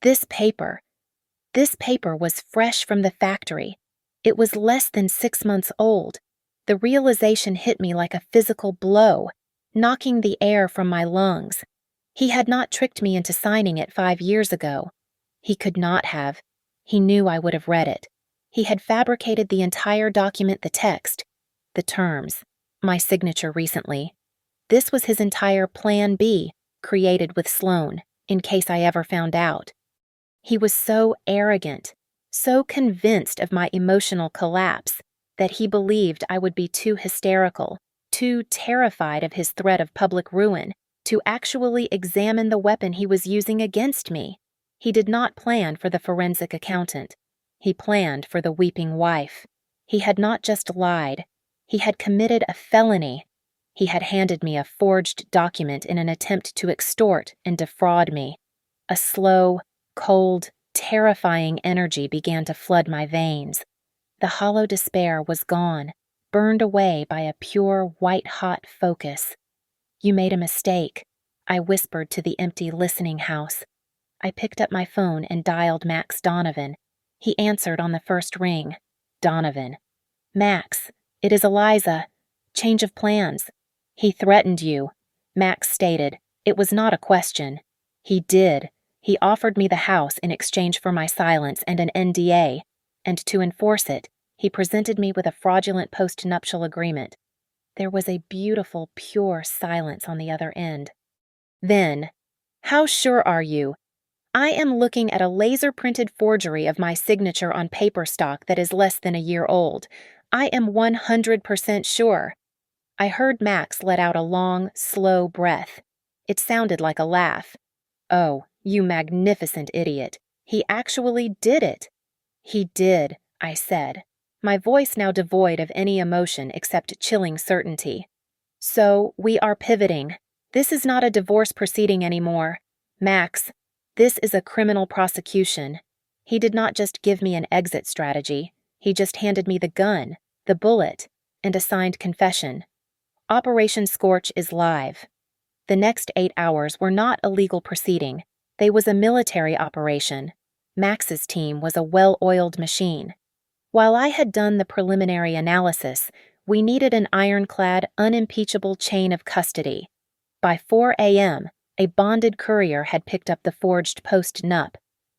This paper was fresh from the factory. It was less than 6 months old. The realization hit me like a physical blow, knocking the air from my lungs. He had not tricked me into signing it 5 years ago. He could not have. He knew I would have read it. He had fabricated the entire document, the text, the terms, my signature recently. This was his entire Plan B, created with Sloan, in case I ever found out. He was so arrogant, so convinced of my emotional collapse, that he believed I would be too hysterical, too terrified of his threat of public ruin, to actually examine the weapon he was using against me. He did not plan for the forensic accountant. He planned for the weeping wife. He had not just lied. He had committed a felony. He had handed me a forged document in an attempt to extort and defraud me. A slow, cold, terrifying energy began to flood my veins. The hollow despair was gone, burned away by a pure, white-hot focus. "You made a mistake," I whispered to the empty listening house. I picked up my phone and dialed Max Donovan. He answered on the first ring. "Donovan." "Max, it is Eliza. Change of plans." "He threatened you," Max stated. It was not a question. "He did. He offered me the house in exchange for my silence and an NDA, and to enforce it, he presented me with a fraudulent post-nuptial agreement." There was a beautiful, pure silence on the other end. Then, "How sure are you?" "I am looking at a laser-printed forgery of my signature on paper stock that is less than a year old. I am 100% sure." I heard Max let out a long, slow breath. It sounded like a laugh. "Oh, you magnificent idiot. He actually did it." "He did," I said, my voice now devoid of any emotion except chilling certainty. "So, we are pivoting. This is not a divorce proceeding anymore. Max, this is a criminal prosecution." He did not just give me an exit strategy. He just handed me the gun, the bullet, and a signed confession. Operation Scorch is live. The next 8 hours were not a legal proceeding. They was a military operation. Max's team was a well-oiled machine. While I had done the preliminary analysis, we needed an ironclad, unimpeachable chain of custody. By 4 a.m., a bonded courier had picked up the forged post-nup.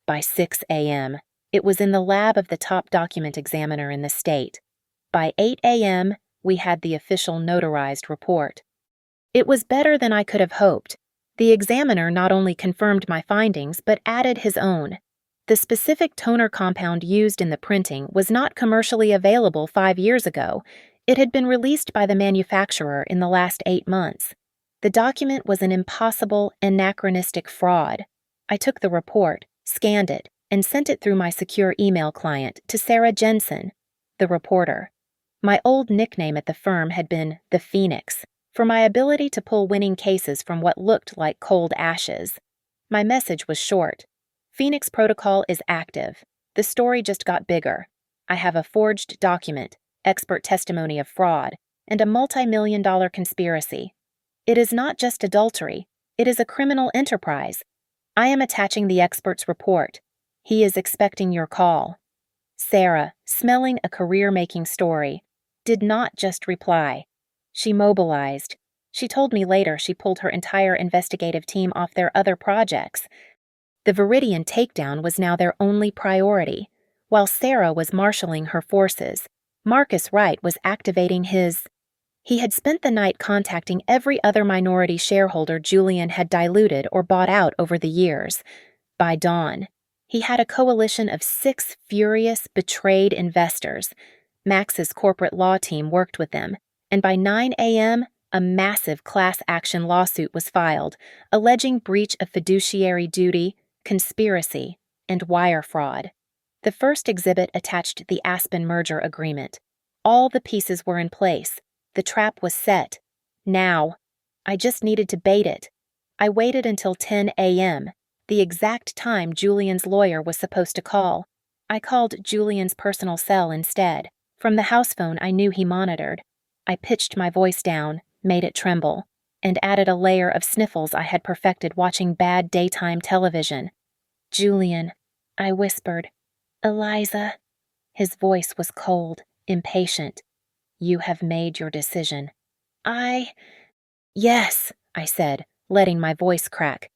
By 6 a.m., it was in the lab of the top document examiner in the state. By 8 a.m., we had the official notarized report. It was better than I could have hoped. The examiner not only confirmed my findings, but added his own. The specific toner compound used in the printing was not commercially available 5 years ago. It had been released by the manufacturer in the last 8 months. The document was an impossible, anachronistic fraud. I took the report, scanned it, and sent it through my secure email client to Sarah Jensen, the reporter. My old nickname at the firm had been the Phoenix, for my ability to pull winning cases from what looked like cold ashes. My message was short. Phoenix Protocol is active. The story just got bigger. I have a forged document, expert testimony of fraud, and a multi-million-dollar conspiracy. It is not just adultery. It is a criminal enterprise. I am attaching the expert's report. He is expecting your call. Sarah, smelling a career-making story, did not just reply. She mobilized. She told me later she pulled her entire investigative team off their other projects. The Viridian takedown was now their only priority. While Sarah was marshaling her forces, Marcus Wright was activating his... He had spent the night contacting every other minority shareholder Julian had diluted or bought out over the years. By dawn, he had a coalition of 6 furious, betrayed investors. Max's corporate law team worked with them, and by 9 a.m., a massive class action lawsuit was filed, alleging breach of fiduciary duty, conspiracy, and wire fraud. The first exhibit attached the Aspen merger agreement. All the pieces were in place. The trap was set. Now. I just needed to bait it. I waited until 10 a.m., the exact time Julian's lawyer was supposed to call. I called Julian's personal cell instead, from the house phone I knew he monitored. I pitched my voice down, made it tremble, and added a layer of sniffles I had perfected watching bad daytime television. "Julian," I whispered. "Eliza." His voice was cold, impatient. "You have made your decision." Yes," I said, letting my voice crack.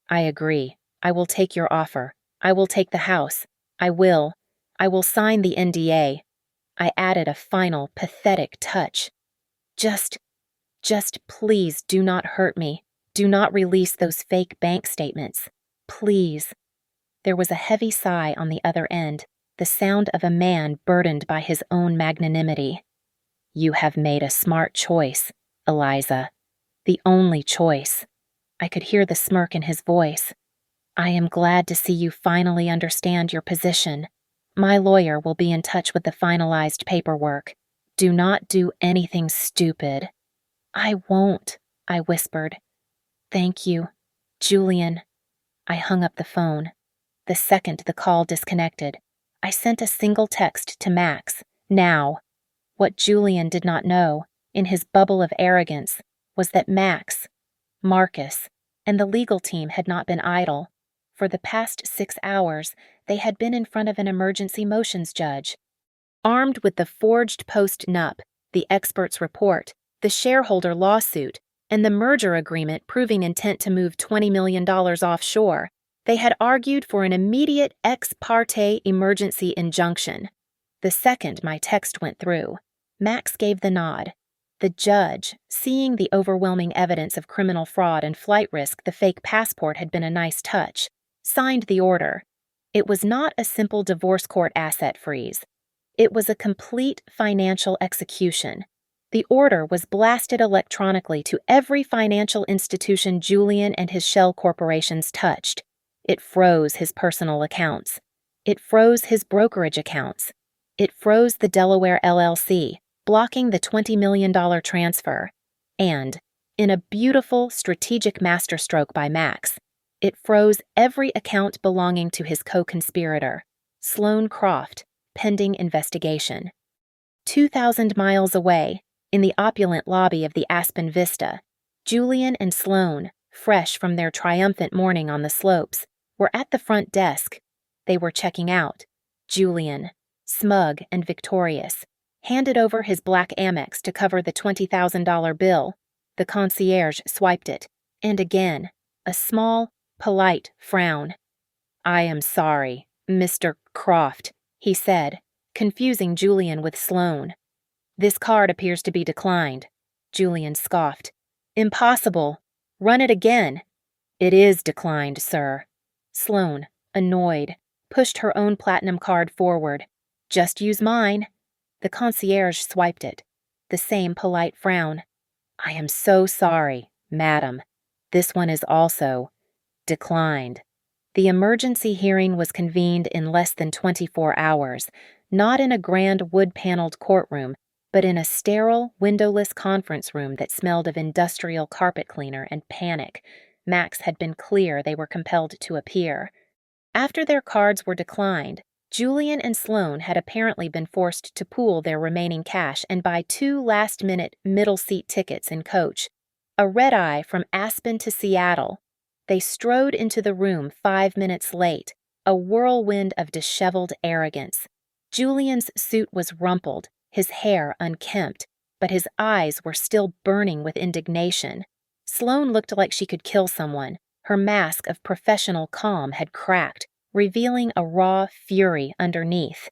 "I agree. I will take your offer. I will take the house. I will sign the NDA." I added a final, pathetic touch. Just please do not hurt me. Do not release those fake bank statements. Please." There was a heavy sigh on the other end, the sound of a man burdened by his own magnanimity. "You have made a smart choice, Eliza. The only choice." I could hear the smirk in his voice. "I am glad to see you finally understand your position. My lawyer will be in touch with the finalized paperwork. Do not do anything stupid." "I won't," I whispered. "Thank you, Julian." I hung up the phone. The second the call disconnected, I sent a single text to Max, now. What Julian did not know, in his bubble of arrogance, was that Max, Marcus, and the legal team had not been idle. For the past 6 hours, they had been in front of an emergency motions judge. Armed with the forged post-nup, the expert's report, the shareholder lawsuit, and the merger agreement proving intent to move $20 million offshore, they had argued for an immediate ex parte emergency injunction. The second my text went through, Max gave the nod. The judge, seeing the overwhelming evidence of criminal fraud and flight risk the fake passport had been a nice touch, signed the order. It was not a simple divorce court asset freeze. It was a complete financial execution. The order was blasted electronically to every financial institution Julian and his shell corporations touched. It froze his personal accounts. It froze his brokerage accounts. It froze the Delaware LLC, blocking the $20 million transfer. And, in a beautiful, strategic masterstroke by Max, it froze every account belonging to his co-conspirator, Sloane Croft, pending investigation. 2,000 miles away, in the opulent lobby of the Aspen Vista, Julian and Sloane, fresh from their triumphant morning on the slopes, were at the front desk. They were checking out. Julian, smug and victorious, handed over his black Amex to cover the $20,000 bill. The concierge swiped it, and again, a small, polite frown. "I am sorry, Mr. Croft," he said, confusing Julian with Sloane. "This card appears to be declined." Julian scoffed. "Impossible. Run it again." "It is declined, sir." Sloane, annoyed, pushed her own platinum card forward. "Just use mine." The concierge swiped it. The same polite frown. "I am so sorry, madam. This one is also declined." The emergency hearing was convened in less than 24 hours, not in a grand wood-paneled courtroom, but in a sterile, windowless conference room that smelled of industrial carpet cleaner and panic. Max had been clear they were compelled to appear. After their cards were declined, Julian and Sloane had apparently been forced to pool their remaining cash and buy 2 last-minute middle-seat tickets in coach, a red-eye from Aspen to Seattle. They strode into the room 5 minutes late, a whirlwind of disheveled arrogance. Julian's suit was rumpled, his hair unkempt, but his eyes were still burning with indignation. Sloane looked like she could kill someone. Her mask of professional calm had cracked, revealing a raw fury underneath.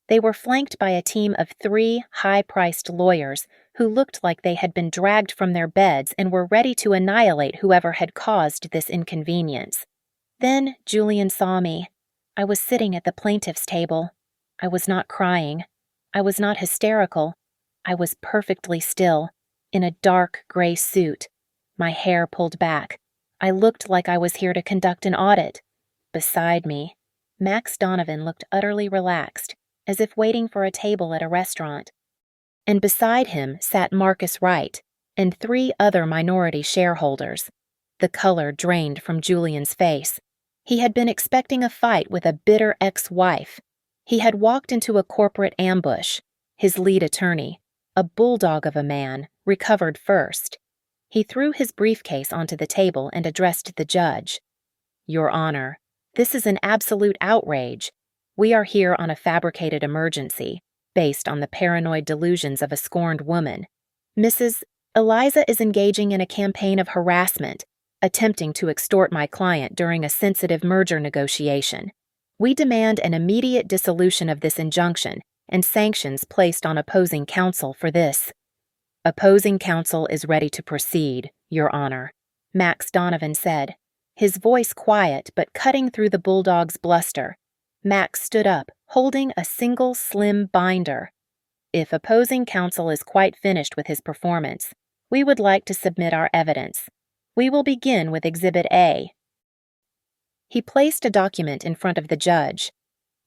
They were flanked by a team of 3 high-priced lawyers who looked like they had been dragged from their beds and were ready to annihilate whoever had caused this inconvenience. Then Julian saw me. I was sitting at the plaintiff's table. I was not crying. I was not hysterical. I was perfectly still, in a dark gray suit, my hair pulled back. I looked like I was here to conduct an audit. Beside me, Max Donovan looked utterly relaxed, as if waiting for a table at a restaurant. And beside him sat Marcus Wright, and 3 other minority shareholders. The color drained from Julian's face. He had been expecting a fight with a bitter ex-wife. He had walked into a corporate ambush. His lead attorney, a bulldog of a man, recovered first. He threw his briefcase onto the table and addressed the judge. "Your Honor, this is an absolute outrage. We are here on a fabricated emergency, based on the paranoid delusions of a scorned woman. Mrs. Eliza is engaging in a campaign of harassment, attempting to extort my client during a sensitive merger negotiation. We demand an immediate dissolution of this injunction and sanctions placed on opposing counsel for this." "Opposing counsel is ready to proceed, Your Honor," Max Donovan said, his voice quiet but cutting through the bulldog's bluster. Max stood up, holding a single slim binder. "If opposing counsel is quite finished with his performance, we would like to submit our evidence. We will begin with Exhibit A." He placed a document in front of the judge.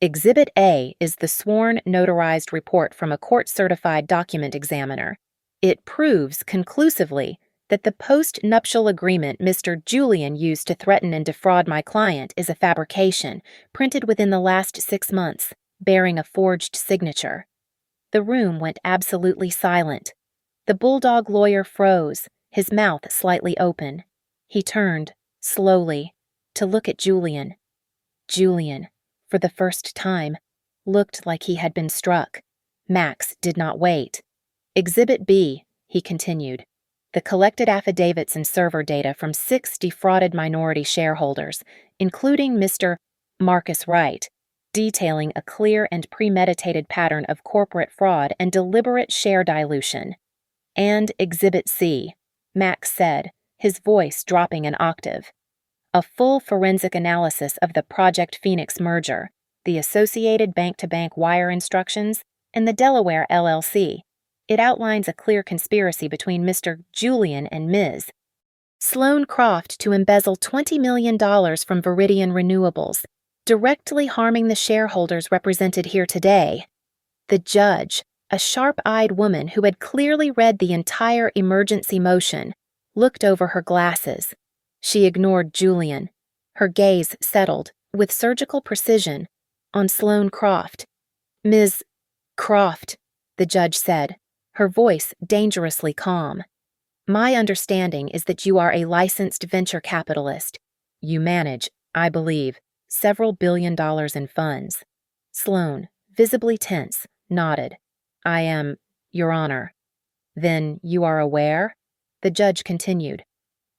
Exhibit A is the sworn notarized report from a court-certified document examiner. It proves conclusively that the post-nuptial agreement Mr. Julian used to threaten and defraud my client is a fabrication, printed within the last 6 months, bearing a forged signature. The room went absolutely silent. The bulldog lawyer froze, his mouth slightly open. He turned, slowly, to look at Julian. Julian, for the first time, looked like he had been struck. Max did not wait. "Exhibit B," he continued, "the collected affidavits and server data from 6 defrauded minority shareholders, including Mr. Marcus Wright, detailing a clear and premeditated pattern of corporate fraud and deliberate share dilution." "And Exhibit C," Max said, his voice dropping an octave. "A full forensic analysis of the Project Phoenix merger, the associated bank-to-bank wire instructions, and the Delaware LLC. It outlines a clear conspiracy between Mr. Julian and Ms. Sloane Croft to embezzle $20 million from Viridian Renewables, directly harming the shareholders represented here today." The judge, a sharp-eyed woman who had clearly read the entire emergency motion, looked over her glasses. She ignored Julian. Her gaze settled, with surgical precision, on Sloane Croft. "Ms. Croft," the judge said, her voice dangerously calm. "My understanding is that you are a licensed venture capitalist. You manage, I believe, several $billion in funds." Sloane, visibly tense, nodded. "I am, Your Honor." "Then you are aware," the judge continued,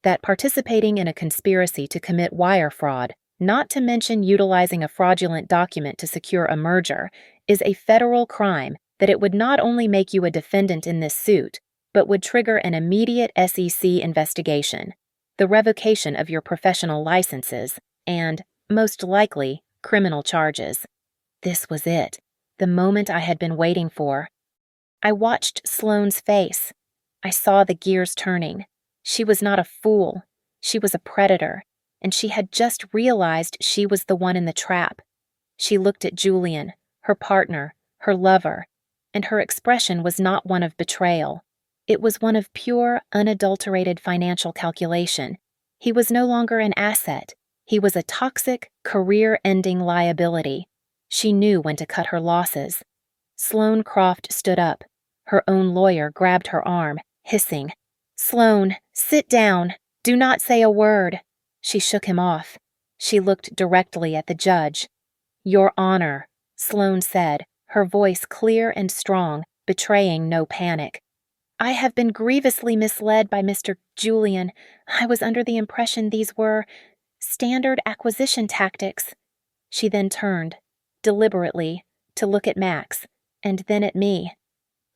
"that participating in a conspiracy to commit wire fraud, not to mention utilizing a fraudulent document to secure a merger, is a federal crime, that it would not only make you a defendant in this suit, but would trigger an immediate SEC investigation, the revocation of your professional licenses, and, most likely, criminal charges." This was it, the moment I had been waiting for. I watched Sloane's face. I saw the gears turning. She was not a fool. She was a predator, and she had just realized she was the one in the trap. She looked at Julian, her partner, her lover, and her expression was not one of betrayal. It was one of pure, unadulterated financial calculation. He was no longer an asset. He was a toxic, career-ending liability. She knew when to cut her losses. Sloane Croft stood up. Her own lawyer grabbed her arm, hissing, "Sloane, sit down. Do not say a word." She shook him off. She looked directly at the judge. "Your Honor," Sloane said, her voice clear and strong, betraying no panic. "I have been grievously misled by Mr. Julian. I was under the impression these were standard acquisition tactics." She then turned, deliberately, to look at Max, and then at me.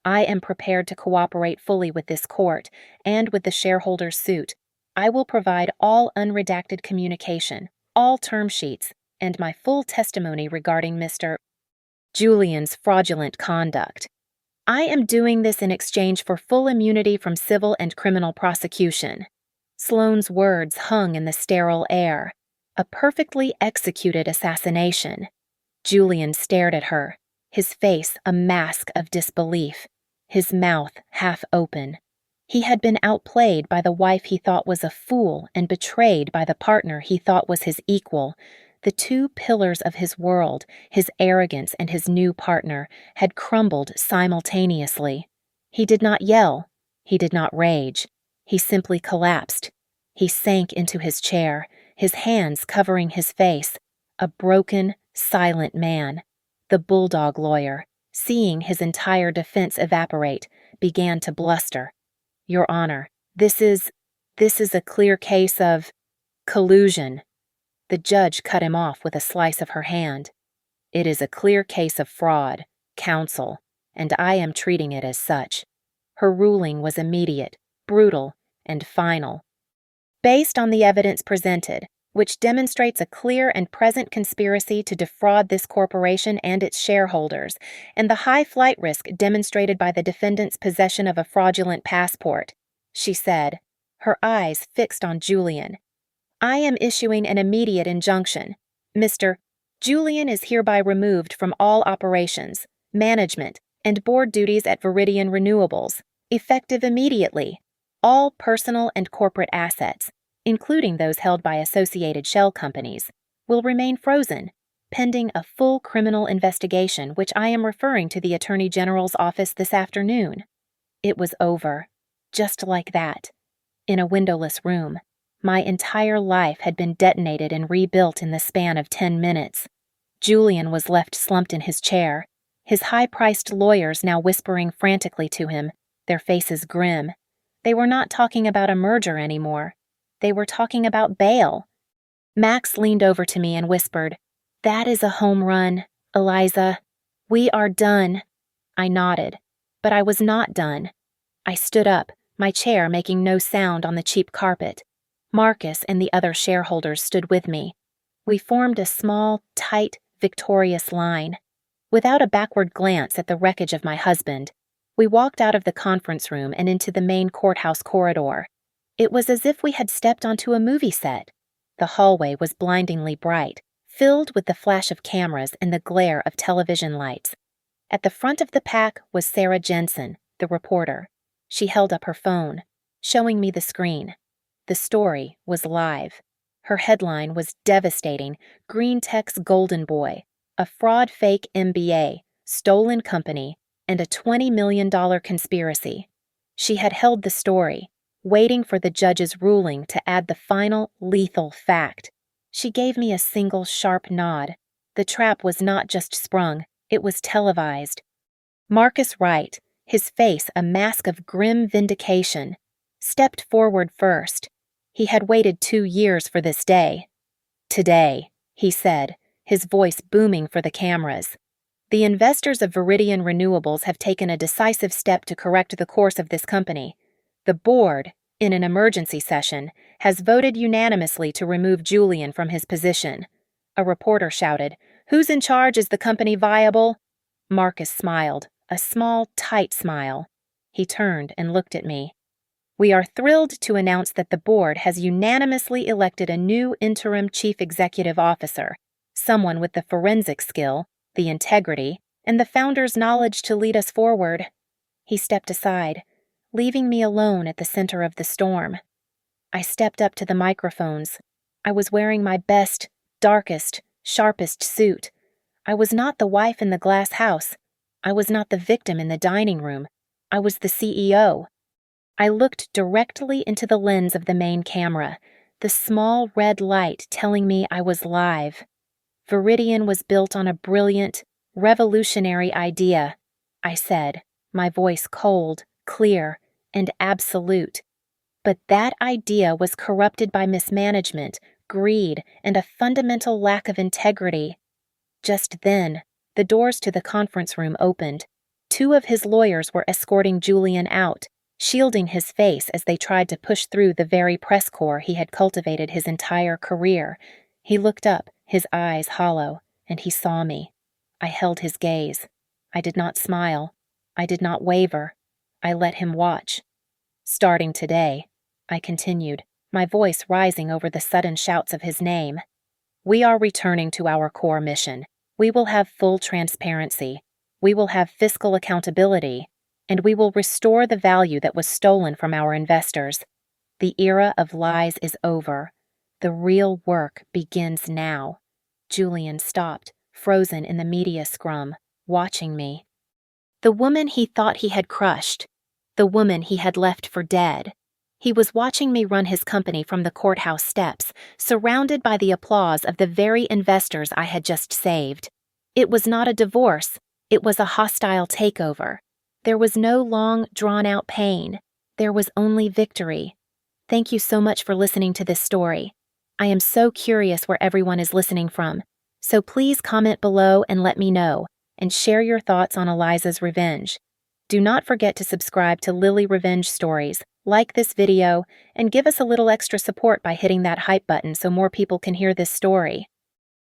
"I am prepared to cooperate fully with this court and with the shareholders' suit. I will provide all unredacted communication, all term sheets, and my full testimony regarding Mr. Julian's fraudulent conduct. I am doing this in exchange for full immunity from civil and criminal prosecution." Sloane's words hung in the sterile air. A perfectly executed assassination. Julian stared at her, his face a mask of disbelief, his mouth half open. He had been outplayed by the wife he thought was a fool and betrayed by the partner he thought was his equal. The two pillars of his world, his arrogance and his new partner, had crumbled simultaneously. He did not yell. He did not rage. He simply collapsed. He sank into his chair, his hands covering his face, a broken, silent man. The bulldog lawyer, seeing his entire defense evaporate, began to bluster. "Your Honor, this is a clear case of collusion." The judge cut him off with a slice of her hand. "It is a clear case of fraud, counsel, and I am treating it as such." Her ruling was immediate, brutal, and final. "Based on the evidence presented, which demonstrates a clear and present conspiracy to defraud this corporation and its shareholders, and the high flight risk demonstrated by the defendant's possession of a fraudulent passport," she said, her eyes fixed on Julian, "I am issuing an immediate injunction. Mr. Julian is hereby removed from all operations, management, and board duties at Viridian Renewables, effective immediately. All personal and corporate assets, including those held by associated shell companies, will remain frozen, pending a full criminal investigation which I am referring to the Attorney General's office this afternoon." It was over, just like that. In a windowless room, my entire life had been detonated and rebuilt in the span of 10 minutes. Julian was left slumped in his chair, his high-priced lawyers now whispering frantically to him, their faces grim. They were not talking about a merger anymore. They were talking about bail. Max leaned over to me and whispered, "That is a home run, Eliza. We are done." I nodded, but I was not done. I stood up, my chair making no sound on the cheap carpet. Marcus and the other shareholders stood with me. We formed a small, tight, victorious line. Without a backward glance at the wreckage of my husband, we walked out of the conference room and into the main courthouse corridor. It was as if we had stepped onto a movie set. The hallway was blindingly bright, filled with the flash of cameras and the glare of television lights. At the front of the pack was Sarah Jensen, the reporter. She held up her phone, showing me the screen. The story was live. Her headline was devastating: Green Tech's Golden Boy, a fraud fake MBA, stolen company, and a $20 million conspiracy. She had held the story, waiting for the judge's ruling to add the final, lethal fact. She gave me a single sharp nod. The trap was not just sprung, it was televised. Marcus Wright, his face a mask of grim vindication, stepped forward first. He had waited 2 years for this day. "Today," he said, his voice booming for the cameras, "the investors of Viridian Renewables have taken a decisive step to correct the course of this company. The board, in an emergency session, has voted unanimously to remove Julian from his position." A reporter shouted, "Who's in charge? Is the company viable?" Marcus smiled, a small, tight smile. He turned and looked at me. "We are thrilled to announce that the board has unanimously elected a new interim chief executive officer, someone with the forensic skill, the integrity, and the founder's knowledge to lead us forward." He stepped aside, leaving me alone at the center of the storm. I stepped up to the microphones. I was wearing my best, darkest, sharpest suit. I was not the wife in the glass house. I was not the victim in the dining room. I was the CEO. I looked directly into the lens of the main camera, the small red light telling me I was live. Viridian was built on a brilliant, revolutionary idea, I said, my voice cold, clear, and absolute. But that idea was corrupted by mismanagement, greed, and a fundamental lack of integrity. Just then, the doors to the conference room opened. 2 of his lawyers were escorting Julian out, shielding his face as they tried to push through the very press corps he had cultivated his entire career. He looked up, his eyes hollow, and he saw me. I held his gaze. I did not smile. I did not waver. I let him watch. "Starting today," I continued, my voice rising over the sudden shouts of his name, "we are returning to our core mission. We will have full transparency. We will have fiscal accountability. and we will restore the value that was stolen from our investors. The era of lies is over. The real work begins now." Julian stopped, frozen in the media scrum, watching me. The woman he thought he had crushed. The woman he had left for dead. He was watching me run his company from the courthouse steps, surrounded by the applause of the very investors I had just saved. It was not a divorce. It was a hostile takeover. There was no long, drawn-out pain. There was only victory. Thank you so much for listening to this story. I am so curious where everyone is listening from, so please comment below and let me know, and share your thoughts on Eliza's revenge. Do not forget to subscribe to Lily Revenge Stories, like this video, and give us a little extra support by hitting that hype button so more people can hear this story.